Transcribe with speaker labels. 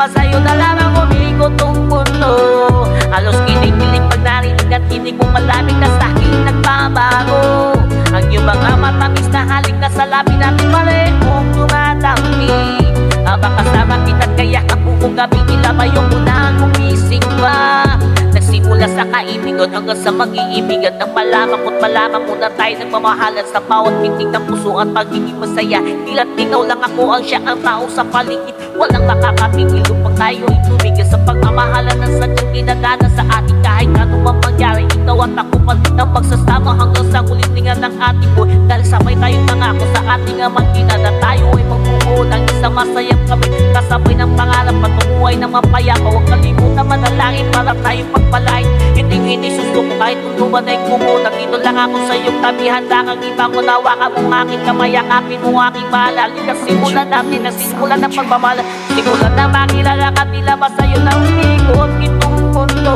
Speaker 1: ba sa'yo na lamang umiikot tong mundo? Halos kinikilig pag narinig at hindi mo malamig na sa'kin nagbabago. Ang iyong mga matamis na halik na sa labi natin parehong tumatanggi. Habang kasama kita't kaya ang buong gabi nilabayo mo na gumising pa. Nagsimula sa kaibigan hanggang sa mag-iibigan nang malaman ko't malaman mo na tayo nagmamahalan sa bawat pitik ng puso at pagiging masaya. Tira't ikaw lang ako ang siya ang tao sa paligid. Walang makakapigil upang tayo itumigil sa pagmamahalan ng sadyang ginagana sa atin. Kahit ano mang mangyari, ikaw at ako pa rin ang magsasama hanggang sa huling tinga ng ating buhay. Dahil sabay tayong nangako sa ating amang ina na tayo ay magbubuo ng isang masayang kami. Kasabay ng pangarap at umuhay ng mapayapa. Huwag kalimutan manalangin para tayong pagpalain. Hindi susuko kahit tunuban ay kumunag. Dito lang ako sa iyong tabi, handa kang ibang unawakan mong aking kamay, akapin mo aking bahala. Simulan natin na simulan ng pagmamahal. Simulan na makilala ka, tila ba sa'yo na umikot itong mundo?